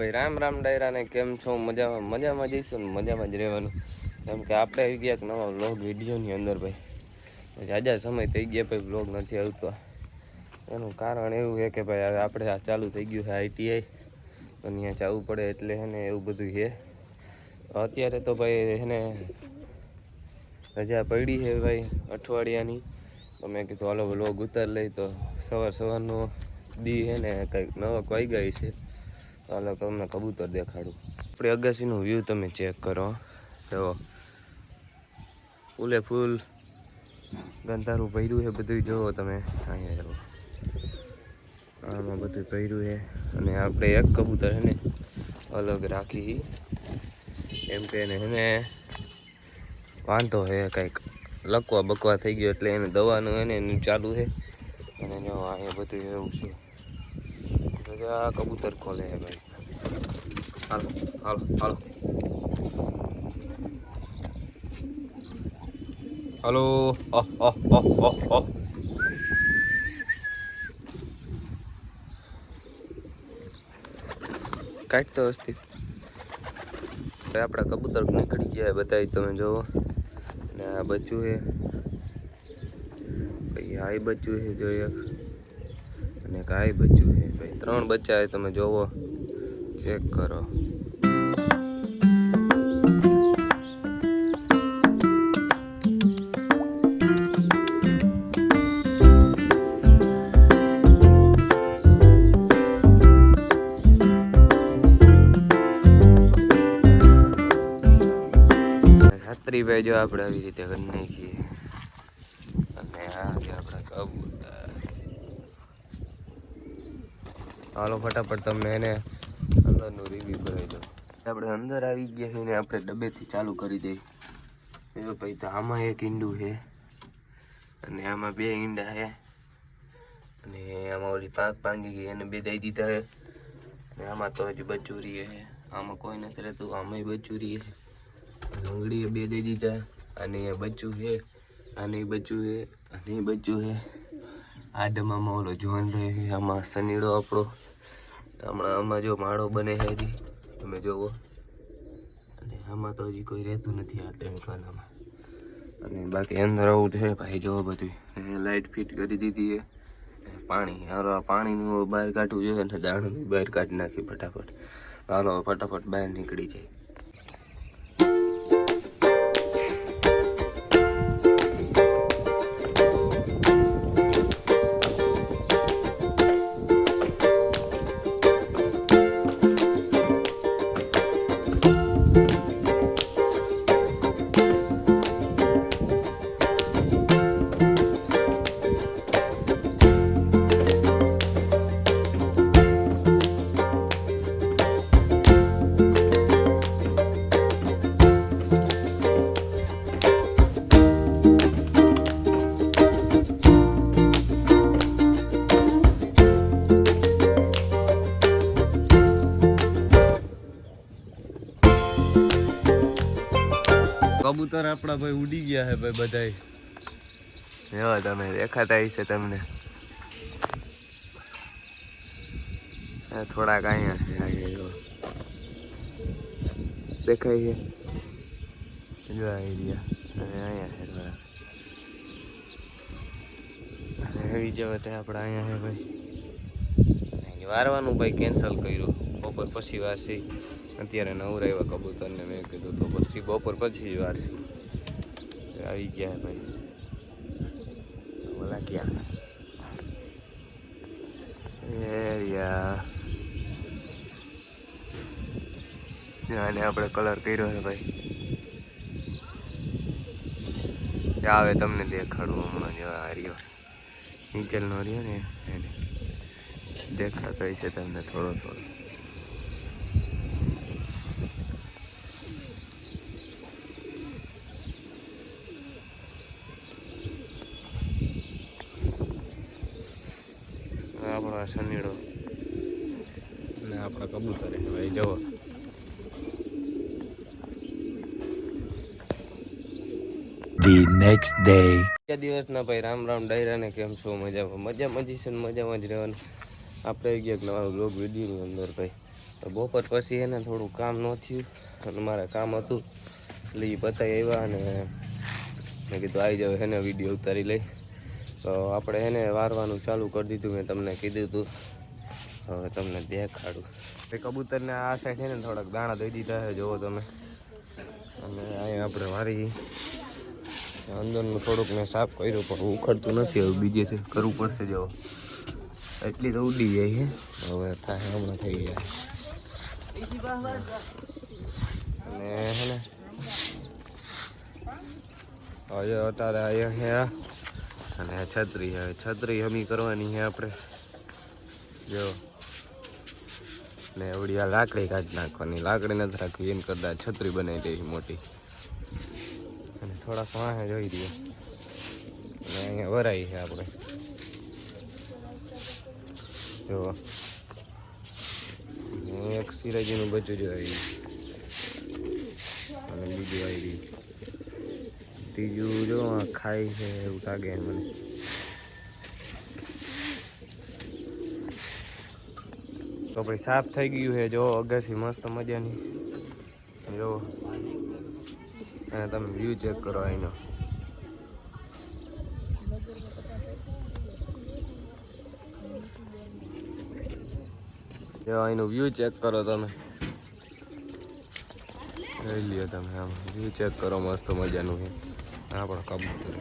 ભાઈ રામ રામ ડાયરા ને કેમ છો? મજામાં જઈશું ને મજામાં જ રહેવાનું. કેમ કે આપણે આવી ગયા એક નવા વ્લોગ વિડીયોની અંદર ભાઈ. જાજા સમય થઈ ગયા ભાઈ વ્લોગ નથી આવતો. એનું કારણ એવું છે કે ભાઈ હવે આપણે આ ચાલુ થઈ ગયું છે ITI, તો ત્યાં જવું પડે એટલે છે ને એવું બધું છે. અત્યારે તો ભાઈ છે ને રજા પડી છે ભાઈ અઠવાડિયાની, તો મેં કીધું હાલો વ્લોગ ઉતાર લઈ. તો સવારનો દી છે ને કંઈક નવક વાઈ ગઈ છે. હાલો તમને કબૂતર દેખાડું. આપણે અગાસીનું વ્યૂ તમે ચેક કરો. જો ફૂલે ફૂલ ગંધારું ભર્યું છે બધું. જોવો તમે અહીંયા જાઓ, આમાં બધું ભર્યું છે. અને આપણે એક કબૂતર છે ને અલગ રાખી, એમ કે એને વાંધો છે કંઈક લકવા બકવા થઈ ગયો, એટલે એને દવાનું એને એનું ચાલુ છે. અને જો અહીંયા બધું એવું છે. આ કબૂતર ખોલે છે ભાઈ. હાલો હાલો હાલો હાલો. કાઢતો હસ્તી આપણા કબૂતર નીકળી ગયા બધા તમે જોવો. અને આ બચ્ચું છે ભાઈ, આ બચ્ચું છે જો એક, અને કાંઈ બચ્ચું છે ભાઈ. 3 બચ્ચા તમે જોવો, ચેક કરો. ભાઈ જો આપણે આવી રીતે કરી નાખીએ. અને આ છે આપણા કબૂતર. હાલો ફટાફટ તમને એને અંદરનું રિવ્યુ કરાવી દો. આપણે અંદર આવી ગયા છીએ ને આપણે ડબ્બેથી ચાલુ કરી દઈએ. એ ભાઈ તો આમાં એક ઈંડું છે, અને આમાં 2 ઈંડા છે, અને આમાં ઓલી પાંખ ભાંગી ગઈ એને 2 દઈ દીધા છે. અને આમાં તો હજી બચુરી છે, આમાં કોઈ નથી રહેતું. આમાંય બચુરી છે, ડુંગળી 2 દઈ દીધા. અને એ બચ્ચું છે, આને બચ્ચું છે, અને બચ્ચું છે. આ ડબ્બામાં ઓલો જોન રહે છે, આમાં સનીડો આપણો. હમણાં આમાં જો માળો બને છે હજી, તમે જોવો. અને આમાં તો હજી કોઈ રહેતું નથી આ ટેન્કાનામાં. અને બાકી અંદર આવું છે ભાઈ, જોવો બધું. લાઇટ ફિટ કરી દીધી છે. પાણી, હાલો આ પાણીનું બહાર કાઢવું જોઈએ ને દાણનું બહાર કાઢી નાખી ફટાફટ. હાલો ફટાફટ બહાર નીકળી જાય. કબૂતર આપણા ભાઈ ઉડી ગયા છે ભાઈ બધાય. જો તમે દેખાતા હશે તમને. થોડાક અહીંયા છે, દેખાય છે જો આ એરિયા. અને અહીંયા છે થોડા, અને એવી જવા ત્યાં આપણે અહીંયા છે ભાઈ. વારવાનું ભાઈ કેન્સલ કર્યું, બપોર પછી વારસી. અત્યારે નવરાવ્યા કબૂતરને, મેં કીધું તો પછી બપોર પછી જ વારસી. આવી ગયા ભાઈ બોલા ક્યાં આને આપણે કલર કર્યો છે ભાઈ. આવે તમને દેખાડું હમણાં. જો આ રહ્યો નીચેનો રહ્યો ને, એને દેખાતો હશે તમને થોડો થોડો. આપણો સનીડો ને આપણા કબૂતર ભાઈ જવો. The next day. દિવસના ભાઈ રામ રામ ડાયરા ને કેમ છો? મજામાં જ છે ને મજામાં જ રહેવાનું. આપણે ગયા નવા વ્લોગ વિડીયોની અંદર ભાઈ. તો બપોર પછી એને થોડું કામ ન થયું અને મારે કામ હતું એટલે એ બતાવી આવ્યા અને મેં કીધું આવી જાવ એને વિડીયો ઉતારી લઈ. તો આપણે એને વારવાનું ચાલુ કરી દીધું, મેં તમને કીધું હતું. હવે તમને દેખાડું. કબૂતરને આ સાઈડ છે ને થોડાક દાણા દઈ દીધા છે, જોવો તમે. અને અહીંયા આપણે વારી અંદરનું થોડુંક મેં સાફ કર્યું પણ ઉખડતું નથી, હવે બીજેથી કરવું પડશે. જો એટલી તો ઉડી જાય છે, હવે થાય હમણાં થઈ જાય. અને હે ને હવે અત્યારે અહીંયા અને છત્રી, હવે છત્રી હમી કરવાની છે આપણે. જો ને એવડી આ લાકડી કાઢી નાખવાની, લાકડી નથી રાખવી એને કરતા છત્રી બનાવી દઈ મોટી. અને થોડાક વાહે જોઈ દઈએ અને અહીંયા વરાઈ છે આપણે. જો એક સિરાજીનું બચ્ચું જો આવી અને બીજું આવી, ત્રીજું જો આ ખાય છે એવું લાગે મને. તો ભાઈ સાફ થઈ ગયું છે, જો અગાસી મસ્ત મજાની. જો અને તમે વ્યૂ ચેક કરો અહીંનો. જો અહીંનું વ્યૂ ચેક કરો તમે, જોઈ લ્યો તમે. આમ વ્યૂ ચેક કરો, મસ્ત મજાનું છે. આપણો કબૂતર.